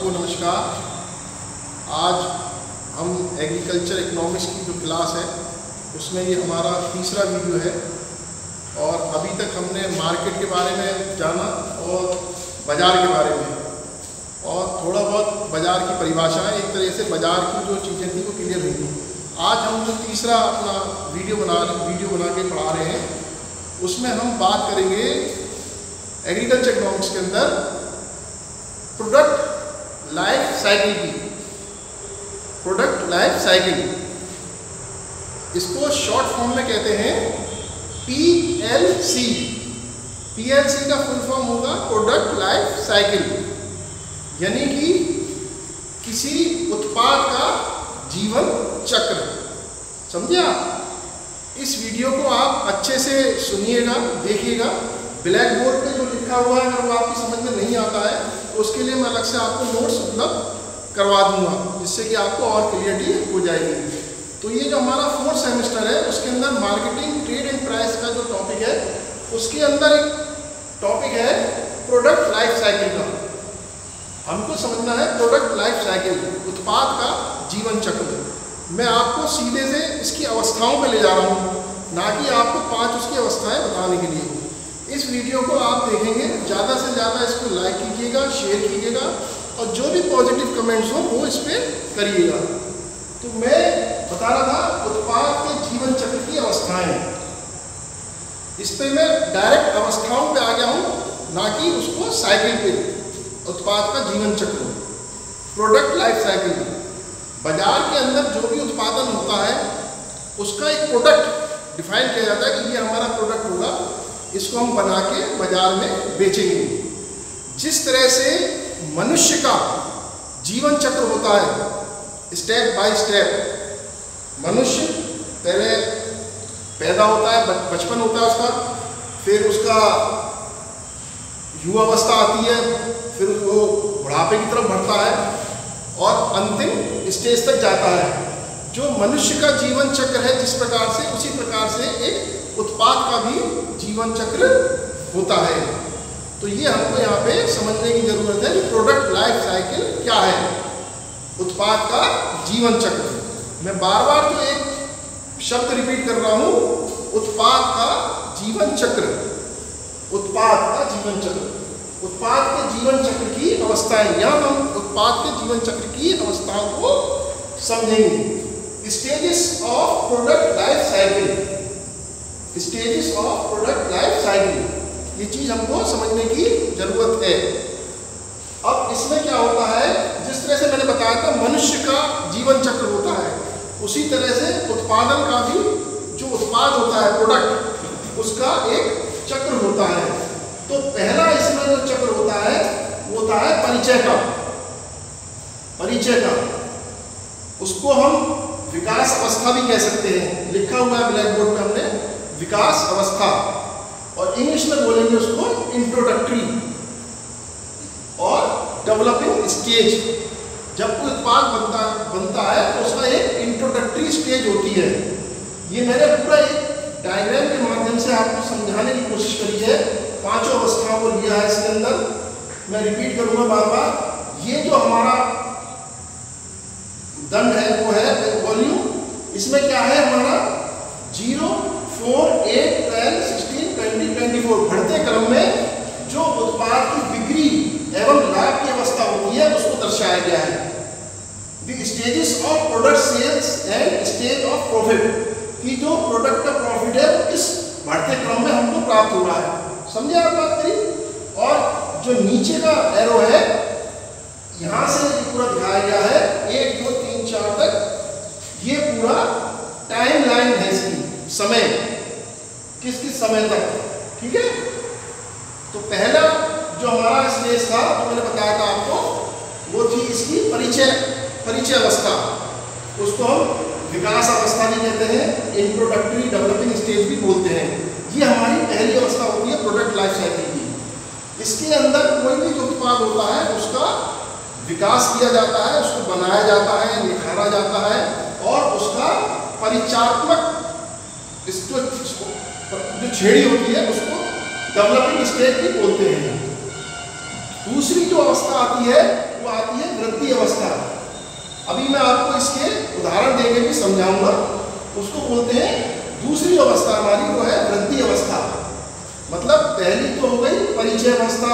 सबको नमस्कार। आज हम एग्रीकल्चर इकोनॉमिक्स की जो क्लास है उसमें ये हमारा तीसरा वीडियो है और अभी तक हमने मार्केट के बारे में जाना और बाज़ार के बारे में और थोड़ा बहुत बाज़ार की परिभाषाएं, एक तरह से बाज़ार की जो चीज़ें थी वो क्लियर हुई थी। आज हम जो तीसरा अपना वीडियो बना के पढ़ा रहे हैं उसमें हम बात करेंगे एग्रीकल्चर इकोनॉमिक्स के अंदर प्रोडक्ट लाइफ साइकिल की। प्रोडक्ट लाइफ साइकिल, इसको शॉर्ट फॉर्म में कहते हैं PLC। PLC का फुल फॉर्म होगा प्रोडक्ट लाइफ साइकिल, यानी कि किसी उत्पाद का जीवन चक्र। समझे आप? इस वीडियो को आप अच्छे से सुनिएगा, देखिएगा। ब्लैक बोर्ड पे जो लिखा हुआ है अगर वो आपकी समझ में नहीं आता है तो उसके लिए मैं अलग से आपको नोट्स उपलब्ध करवा दूंगा, जिससे कि आपको और क्लियरिटी हो जाएगी। तो ये जो हमारा 4th सेमेस्टर है उसके अंदर मार्केटिंग, ट्रेड एंड प्राइस का जो टॉपिक है उसके अंदर एक टॉपिक है प्रोडक्ट लाइफ साइकिल का। हमको समझना है प्रोडक्ट लाइफ साइकिल, उत्पाद का जीवन चक्र। मैं आपको सीधे से इसकी अवस्थाओं पे ले जा रहा हूँ, ना कि आपको 5 उसकी अवस्थाएं बताने के लिए। इस वीडियो को आप देखेंगे, ज़्यादा से ज़्यादा इसको लाइक कीजिएगा, शेयर कीजिएगा और जो भी पॉजिटिव कमेंट्स हो वो इस पर करिएगा। तो मैं बता रहा था उत्पाद के जीवन चक्र की अवस्थाएं। इस पर मैं डायरेक्ट अवस्थाओं पे आ गया हूँ, ना कि उसको साइकिल पे। उत्पाद का जीवन चक्र, प्रोडक्ट लाइफ साइकिल। बाजार के अंदर जो भी उत्पादन होता है उसका एक प्रोडक्ट डिफाइन किया जाता है कि ये हमारा प्रोडक्ट होगा, इसको हम बना के बाजार में बेचेंगे। जिस तरह से मनुष्य का जीवन चक्र होता है स्टेप बाय स्टेप। मनुष्य पहले पैदा होता है, बचपन होता है उसका, फिर उसका युवावस्था आती है, फिर वो बुढ़ापे की तरफ बढ़ता है और अंतिम स्टेज तक जाता है। जो मनुष्य का जीवन चक्र है जिस प्रकार से, उसी प्रकार से एक उत्पाद का भी जीवन चक्र होता है। तो ये हमको यहाँ पे समझने की जरूरत है कि प्रोडक्ट लाइफ साइकिल क्या है, उत्पाद का जीवन चक्र। मैं बार बार जो एक शब्द रिपीट कर रहा हूँ, उत्पाद का जीवन चक्र। उत्पाद का जीवन चक्र, उत्पाद के जीवन चक्र की अवस्थाएं। यहाँ हम उत्पाद के जीवन चक्र की अवस्थाओं को समझेंगे। Stages of product life cycle, stages of product life cycle, ये चीज हमको समझने की जरूरत है। अब इसमें क्या होता है, जिस तरह से मैंने बताया था मनुष्य का जीवन चक्र होता है, उसी तरह से उत्पादन का भी जो उत्पाद होता है प्रोडक्ट, उसका एक चक्र होता है। तो पहला इसमें जो चक्र होता है वो होता है परिचय का। परिचय का, उसको हम विकास अवस्था भी कह सकते हैं। लिखा हुआ है ब्लैक बोर्ड पे हमने, विकास अवस्था, और इंग्लिश में बोलेंगे उसको इंट्रोडक्टरी और डेवलपिंग स्टेज। जब कोई उत्पाद बनता है तो उसका एक इंट्रोडक्टरी स्टेज होती है। ये मैंने पूरा एक डायग्राम के माध्यम से आपको समझाने की कोशिश करी है। 5 अवस्थाओं को लिया है इसके अंदर। मैं रिपीट करूंगा बार बार। ये जो हमारा दंड है वो है वॉल्यूम। इसमें क्या है हमारा 0, 4, 8, 12, 16, 20, 24 बढ़ते क्रम में जो उत्पाद की बिक्री एवं लाभ की अवस्था होती है उसको दर्शाया गया है। The stages of product sales and stage of profit, कि जो प्रोडक्ट का प्रॉफिट है वो किस बढ़ते क्रम में हमको प्राप्त हो रहा है। समझे आप बात करी? और जो नीचे का एरो है यहां से पूरा दिखाया गया है 1, 2, 3, 4 तक। ये पूरा टाइम लाइन है इसकी, समय, किस किस समय तक। ठीक है? तो पहला जो हमारा स्टेज था जो मैंने बताया था आपको, वो थी इसकी परिचय अवस्था। उसको हम विकास अवस्था भी कहते हैं, इंट्रोडक्टरी डेवलपिंग स्टेज भी बोलते हैं। ये हमारी पहली अवस्था होती है प्रोडक्ट लाइफ साइकिल की। इसके अंदर कोई भी जो उत्पाद होता है उसका विकास किया जाता है, उसको बनाया जाता है, निखारा जाता है और उसका परिचयात्मक जो छेड़ी होती है उसको डेवलपिंग स्टेज भी बोलते हैं। दूसरी जो अवस्था आती है वो आती है वृद्धि अवस्था। अभी मैं आपको इसके उदाहरण देके भी समझाऊंगा। उसको बोलते हैं दूसरी अवस्था हमारी, वो है वृद्धि अवस्था। मतलब पहली तो हो गई परिचय अवस्था,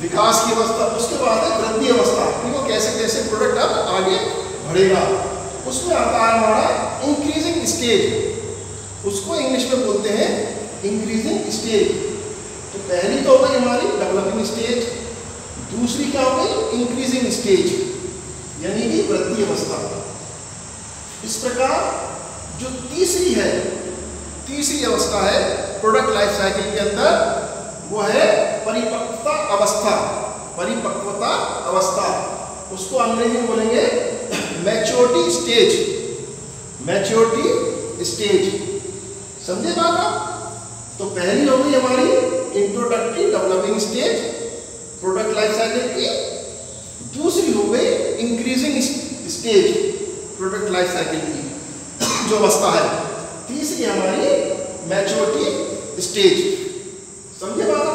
विकास की अवस्था, उसके बाद है वृद्धि अवस्था कि वो कैसे कैसे प्रोडक्ट अब आगे बढ़ेगा। उसमें आता है हमारा इंक्रीजिंग स्टेज, उसको इंग्लिश में बोलते हैं इंक्रीजिंग स्टेज। तो पहली तो हो गई हमारी डेवलपिंग स्टेज, दूसरी क्या हो गई इंक्रीजिंग स्टेज यानी कि वृद्धि अवस्था। इस प्रकार जो तीसरी अवस्था है प्रोडक्ट लाइफ साइकिल के अंदर, वो है परिपक्वता अवस्था। परिपक्वता अवस्था उसको अंग्रेजी में बोलेंगे मैच्योरिटी स्टेज। मैच्योरिटी स्टेज, समझे बात आप? तो पहली हो गई हमारी introductory developing stage product life cycle की, दूसरी हो गई increasing stage product life cycle की जो अवस्था है, तीसरी हमारी मैच्योरिटी स्टेज। समझे बात?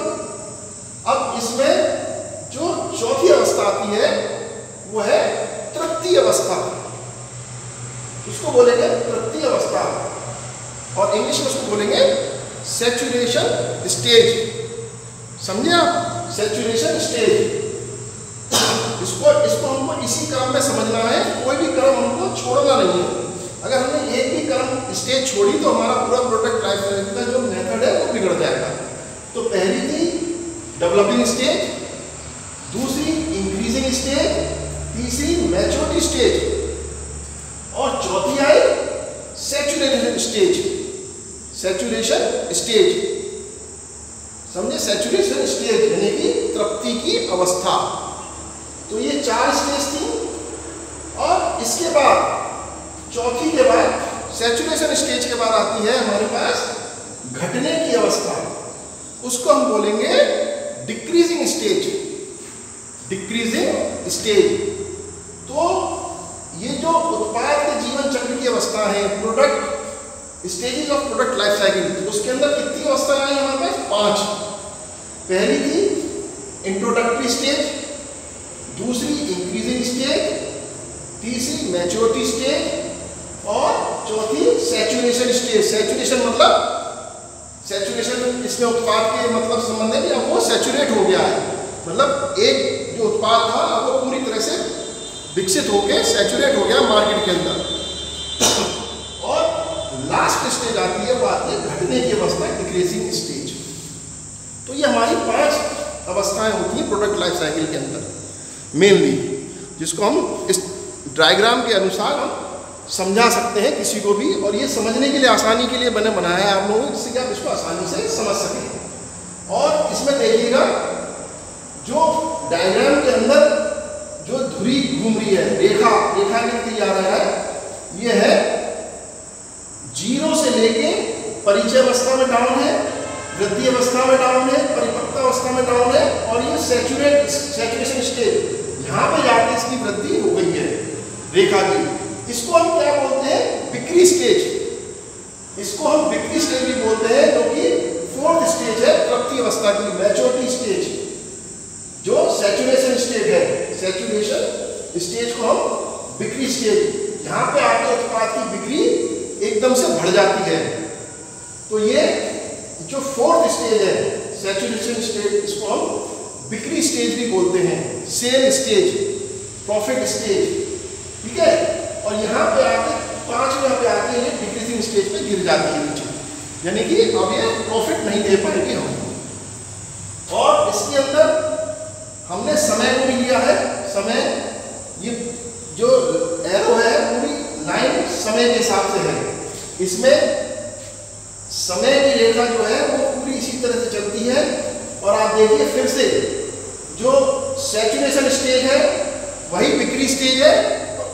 अब इसमें जो चौथी अवस्था आती है वो है तृतीय अवस्था, उसको बोलेंगे तृतीय अवस्था और इंग्लिश में उसको बोलेंगे सैचुरेशन स्टेज। समझे आप? Saturation stage. इसको हमको इसी क्रम में समझना है, कोई भी क्रम हमको छोड़ना नहीं है। अगर हमने एक भी क्रम स्टेज छोड़ी तो हमारा पूरा प्रोडक्ट लाइफ साइकिल का जो मेथड है वो बिगड़ जाएगा। तो पहली थी डेवलपिंग स्टेज, दूसरी इंक्रीजिंग स्टेज, तीसरी मैच्योरिटी स्टेज और चौथी आई सैचुरेशन स्टेज। सैचुरेशन स्टेज, समझे? सैचुरेशन स्टेज यानी कि तृप्ति की अवस्था। तो ये 4 स्टेज थी और इसके बाद चौथी के बाद सैचुरेशन स्टेज के बाद आती है हमारे पास घटने की अवस्था, उसको हम बोलेंगे डिक्रीजिंग स्टेज। Decreasing stage. तो ये जो उत्पाद के जीवन चक्र की अवस्था है, product stages of product life cycle, उसके अंदर कितनी अवस्थाएं आई हमारे पास? 5। पहली थी इंट्रोडक्टरी स्टेज, दूसरी इंक्रीजिंग स्टेज, तीसरी मैच्योरिटी स्टेज और चौथी सैचुरेशन स्टेज। सैचुरेशन मतलब सैचुरेशन इसमें उत्पाद के मतलब संबंध है कि अब वो सैचुरेट हो गया है, मतलब एक जो उत्पाद था अब वो पूरी तरह से विकसित होकर सैचुरेट हो गया मार्केट के अंदर। और लास्ट स्टेज आती है, वो आती है घटने की अवस्था, डिक्रीजिंग स्टेज। तो ये हमारी 5 अवस्थाएं होती हैं प्रोडक्ट लाइफ साइकिल के अंदर मेनली, जिसको हम इस डायग्राम के अनुसार हम समझा सकते हैं किसी को भी, और ये समझने के लिए आसानी के लिए मैंने बनाया है आप लोगों को, जिससे कि आप इसको आसानी से समझ सकें। और इसमें देखिएगा जो डायग्राम के अंदर जो धुरी घूम रही है, रेखा निकली जा रहा है, ये है 0 से लेके परिचय अवस्था में डाउन है, वृद्धि अवस्था में डाउन है, परिपक्वता अवस्था में डाउन है, और ये सैचुरेशन स्टेज, यहाँ पे जाके इसकी वृद्धि हो गई है रेखा की। इसको हम क्या बोलते हैं? बिक्री स्टेज। इसको हम बिक्री स्टेज भी बोलते हैं, जो कि 4th स्टेज है तृप्ति अवस्था की, मैच्योरिटी स्टेज, जो सैचुरेशन स्टेज है। सैचुरेशन स्टेज को हम बिक्री स्टेज, यहाँ पे आके उत्पाद की बिक्री एकदम से बढ़ जाती है। तो ये जो 4th स्टेज है सैचुरेशन स्टेज, इसको हम बिक्री स्टेज भी बोलते हैं, सेल स्टेज, प्रॉफिट स्टेज, ठीक है। और यहाँ पे आके 5वें पे आके ये डिक्रीजिंग स्टेज पे गिर जाती है नीचे, यानी कि अब ये प्रॉफिट नहीं दे पाएंगे हम। और इसके अंदर हमने समय को भी लिया है। समय, ये जो एरो है पूरी लाइन समय के हिसाब से है, इसमें समय की रेखा जो है वो पूरी इसी तरह से चलती है। और आप देखिए फिर से जो सैचुरेशन स्टेज है वही बिक्री स्टेज है,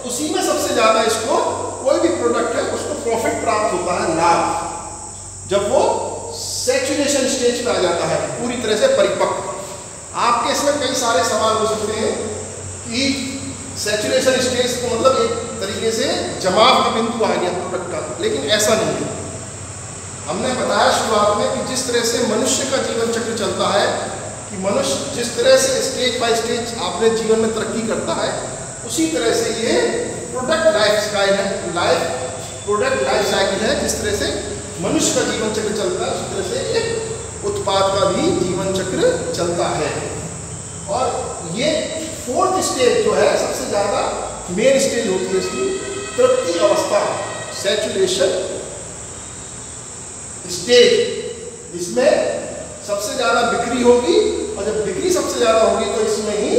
उसी में सबसे ज्यादा इसको कोई भी प्रोडक्ट है उसको प्रॉफिट प्राप्त होता है, लाभ, जब वो सैचुरेशन स्टेज पे आ जाता है पूरी तरह से परिपक्व। आपके इसमें कई सारे सवाल हो सकते हैं कि सैचुरेशन स्टेज को मतलब एक तरीके से जमाव का बिंदु आ गया प्रोडक्ट का, लेकिन ऐसा नहीं है। हमने बताया शुरुआत में कि जिस तरह से मनुष्य का जीवन चक्र चलता है, कि मनुष्य जिस तरह से स्टेज बाय स्टेज अपने जीवन में तरक्की करता है, उसी तरह से ये प्रोडक्ट लाइफ साइकिल है। जिस तरह से मनुष्य का जीवन चक्र चलता है उसी तरह से एक उत्पाद का भी जीवन चक्र चलता है। और ये फोर्थ स्टेज जो है सबसे ज़्यादा मेन स्टेज होती है इसकी, तृप्ति अवस्था, सैचुरेशन स्टेज। इसमें सबसे ज़्यादा बिक्री होगी और जब बिक्री सबसे ज़्यादा होगी तो इसमें ही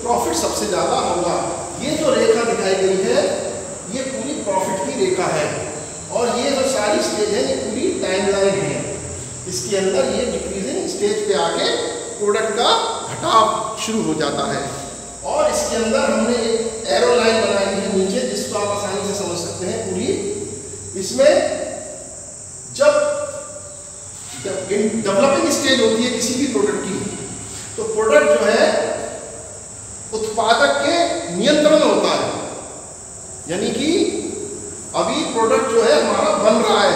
प्रॉफिट सबसे ज़्यादा होगा। ये जो रेखा दिखाई गई है ये पूरी प्रॉफिट की रेखा है और ये जो सारी स्टेज है ये पूरी टाइमलाइन है। इसके अंदर ये डिक्रीजिंग स्टेज पे आके प्रोडक्ट का घटाव शुरू हो जाता है। और इसके अंदर हमने एक एरो लाइन बनाई है नीचे जिसको आप आसानी से समझ सकते हैं पूरी। इसमें जब डेवलपिंग स्टेज होती है किसी भी प्रोडक्ट की तो प्रोडक्ट जो है उत्पादक के नियंत्रण में होता है। यानी कि अभी प्रोडक्ट जो है हमारा बन रहा है,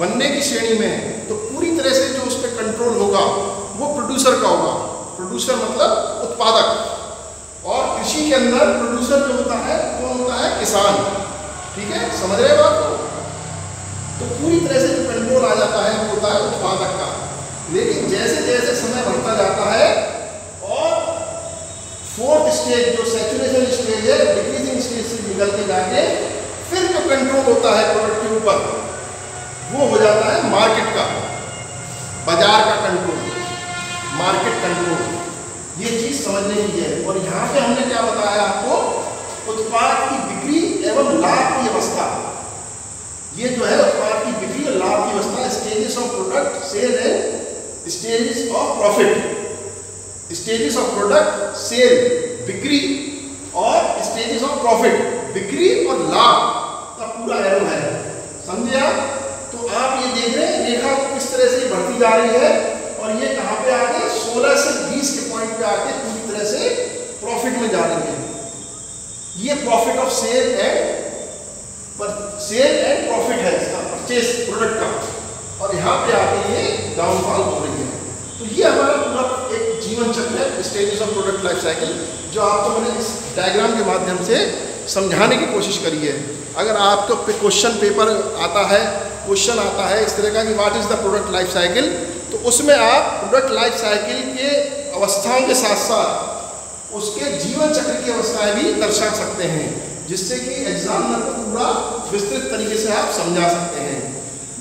बनने की श्रेणी में है, तो पूरी तरह से जो उस पर कंट्रोल होगा वो प्रोड्यूसर का होगा। प्रोड्यूसर मतलब उत्पादक। और कृषि के अंदर प्रोड्यूसर जो होता है वो होता है किसान। ठीक है, समझ रहे हो आप? तो पूरी तरह से जो कंट्रोल आ जाता है वो होता है उत्पादक का। लेकिन जैसे जैसे समय बढ़ता जाता है और फोर्थ स्टेज जो सैचुरेशन स्टेज है, डिक्रीजिंग स्टेज से निकल के जाके फिर जो कंट्रोल होता है प्रोडक्ट के ऊपर वो हो जाता है मार्केट का, बाजार का कंट्रोल, मार्केट कंट्रोल। ये चीज समझने की है। और यहाँ पे हमने क्या बताया आपको, उत्पाद की बिक्री एवं लाभ की अवस्था। ये जो है उत्पाद की बिक्री और लाभ की अवस्था, stages of product sale and stages of profit. Stages of product sale बिक्री और स्टेजेस ऑफ प्रॉफिट बिक्री और लाभ का पूरा एरो है। समझे आप? तो आप ये देख रहे हैं रेखा किस तरह से बढ़ती जा रही है और ये कहाँ पे आके 16 से 20 के पॉइंट पे आके पूरी तरह से प्रॉफिट में जा रही है। ये profit of sale and profit है इसका, परचेज प्रोडक्ट का। और यहाँ पे आके ये डाउनफॉल हो रही है। तो ये हमारा पूरा एक जीवन चक्र है, stages of product life cycle, जो आपको मैंने इस डायग्राम के माध्यम से समझाने की कोशिश करी है। अगर आपको क्वेश्चन पेपर आता है, क्वेश्चन आता है इस तरह का कि what is the product life cycle, तो उसमें आप प्रोडक्ट लाइफ साइकिल के अवस्थाओं के साथ साथ उसके जीवन चक्र की अवस्थाएं भी दर्शा सकते हैं, जिससे कि एग्जामिनर को पूरा विस्तृत तरीके से आप समझा सकते हैं।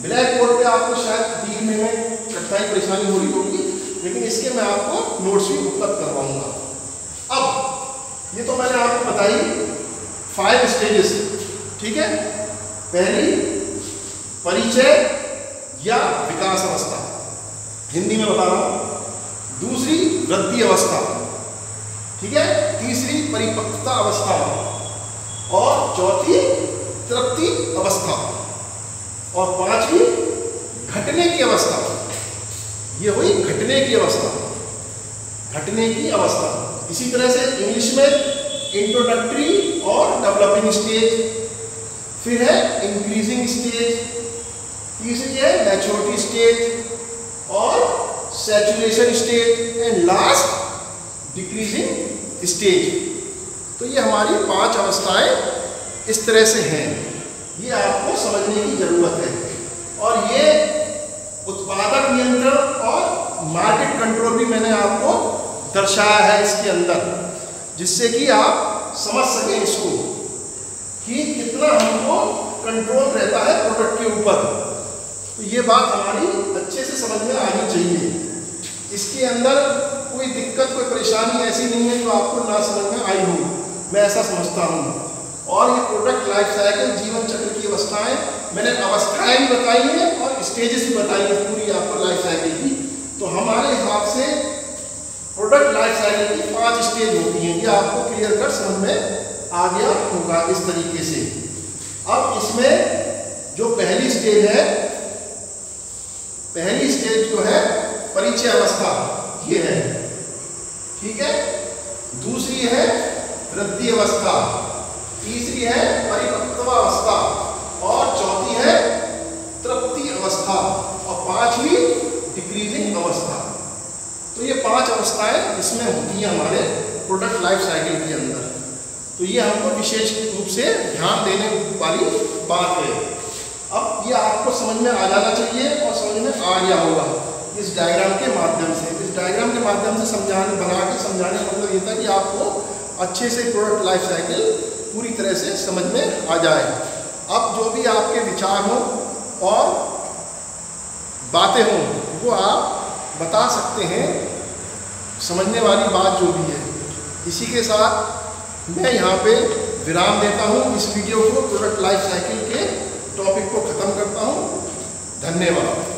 ब्लैक बोर्ड पे आपको शायद दिखने में कठिनाई परेशानी हो रही होगी, लेकिन इसके मैं आपको नोट्स भी उपलब्ध करवाऊंगा। अब ये तो मैंने आपको बताई 5 स्टेजेस। ठीक है, पहली परिचय या विकास अवस्था, हिंदी में बता रहा हूं। दूसरी वृद्धि अवस्था, ठीक है। तीसरी परिपक्वता अवस्था और चौथी तृप्ति अवस्था और पांचवी घटने की अवस्था। ये हुई घटने की अवस्था, घटने की अवस्था। इसी तरह से इंग्लिश में इंट्रोडक्टरी और डेवलपिंग स्टेज, फिर है इंक्रीजिंग स्टेज, तीसरी है मैच्योरिटी स्टेज और saturation stage and last decreasing stage. तो ये हमारी 5 अवस्थाएं इस तरह से हैं। ये आपको समझने की जरूरत है। और ये उत्पादक नियंत्रण और मार्केट कंट्रोल भी मैंने आपको दर्शाया है इसके अंदर, जिससे कि आप समझ सकें इसको कि कितना हमको कंट्रोल रहता है प्रोडक्ट के ऊपर। तो ये बात हमारी अच्छे से समझ में आनी चाहिए। इसके अंदर कोई दिक्कत, कोई परेशानी ऐसी नहीं है जो आपको ना समझ में आई हो, मैं ऐसा समझता हूँ। और ये प्रोडक्ट लाइफ साइकिल, जीवन चक्र की अवस्थाएं, मैंने अवस्थाएं भी बताई हैं और स्टेजेस भी बताई हैं पूरी आपको लाइफ साइकिल की। तो हमारे हिसाब से प्रोडक्ट लाइफ साइकिल की 5 स्टेज होती हैं। ये आपको क्लियर कट समझ में आ गया होगा इस तरीके से। अब इसमें जो पहली स्टेज है, पहली स्टेज जो है परिचय अवस्था, ये है, ठीक है। दूसरी है वृद्धि अवस्था, तीसरी है परिपक्वता अवस्था और चौथी है तृप्ति अवस्था और पांचवी डिक्रीजिंग अवस्था। तो ये 5 अवस्थाएं इसमें होती हैं हमारे प्रोडक्ट लाइफ साइकिल के अंदर। तो ये हमको विशेष रूप से ध्यान देने वाली बात है। अब ये आपको समझ में आ जाना चाहिए और समझ में आ गया होगा इस डायग्राम के माध्यम से। इस डायग्राम के माध्यम से बना के समझाने का मतलब ये था कि आपको अच्छे से प्रोडक्ट लाइफ साइकिल पूरी तरह से समझ में आ जाए। अब जो भी आपके विचार हों और बातें हों वो आप बता सकते हैं, समझने वाली बात जो भी है। इसी के साथ मैं यहाँ पे विराम देता हूँ, इस वीडियो को प्रोडक्ट लाइफ साइकिल के टॉपिक को ख़त्म करता हूँ। धन्यवाद।